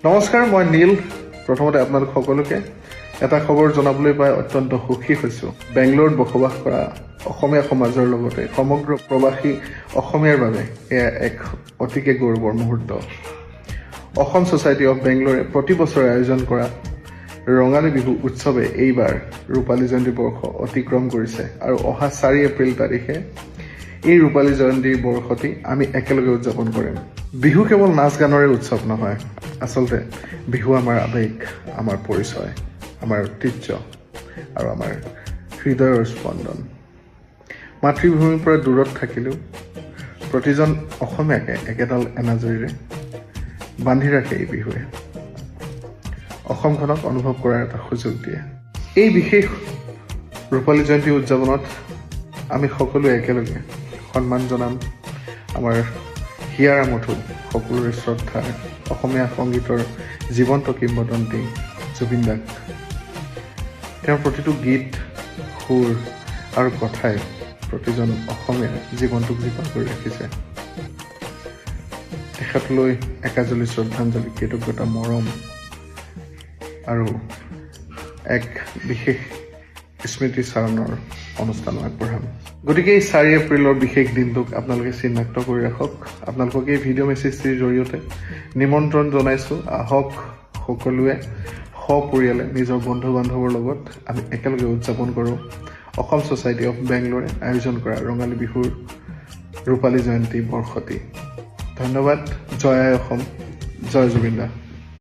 নমস্কাৰ, মই নীল। প্ৰথমতে আপোনালোক সকলোকে এটা খবৰ জনাবলৈ পাই অত্যন্ত সুখী হৈছোঁ। বেংগলোৰত বসবাস কৰা অসমীয়া সমাজৰ লগতে সমগ্ৰ প্ৰবাসী অসমীয়াৰ বাবে এয়া এক অতিকে গৌৰৱৰ মুহূৰ্ত। অসম ছ'চাইটি অফ বেংগলোৰে প্ৰতি বছৰে আয়োজন কৰা ৰঙালী বিহু উৎসৱে এইবাৰ ৰূপালী জয়ন্তী বৰ্ষ অতিক্ৰম কৰিছে আৰু অহা 4 এপ্ৰিল তাৰিখে এই ৰূপালী জয়ন্তীৰ বৰ্ষটি আমি একেলগে উদযাপন কৰিম। বিহু কেৱল নাচ গানৰে উৎসৱ নহয়, আচলতে বিহু আমাৰ আৱেগ, আমাৰ পৰিচয়, আমাৰ ঐতিহ্য আৰু আমাৰ হৃদয়ৰ স্পন্দন। মাতৃভূমিৰ পৰা দূৰত থাকিলেও প্ৰতিজন অসমীয়াকে একেডাল এনাজৰীৰে বান্ধি ৰাখে এই বিহুৱে। অসমখনক অনুভৱ কৰাৰ এটা সুযোগ দিয়ে। এই বিশেষ ৰূপালী জয়ন্তী উদযাপনত আমি সকলোৱে একেলগে সন্মান জনাম আমাৰ হিয়াৰ আমঠু সকলোৰে শ্ৰদ্ধাৰ অসমীয়া সংগীতৰ জীৱন্ত কিংবদন্তি জুবিন দাক। তেওঁৰ প্ৰতিটো গীত, সুৰ আৰু কথাই প্ৰতিজন অসমীয়াই জীৱনটোক জীপাল কৰি ৰাখিছে। তেখেতলৈ একাজলি শ্ৰদ্ধাঞ্জলি, কৃতজ্ঞতা, মৰম আৰু এক বিশেষ স্মৃতি চাৰণৰ অনুষ্ঠান আগবঢ়াম। গতিকে এই 4 এপ্ৰিলৰ বিশেষ দিনটোক আপোনালোকে চিনাক্ত কৰি ৰাখক। আপোনালোকক এই ভিডিঅ' মেছেজটিৰ জৰিয়তে নিমন্ত্ৰণ জনাইছোঁ, আহক সকলোৱে সপৰিয়ালে নিজৰ বন্ধু বান্ধৱৰ লগত আমি একেলগে উদযাপন কৰোঁ অসম ছ'চাইটি অফ বেংগলোৰে আয়োজন কৰা ৰঙালী বিহুৰ ৰূপালী জয়ন্তী বৰ্ষটি। ধন্যবাদ। জয় আই অসম, জয় জুবিন দা।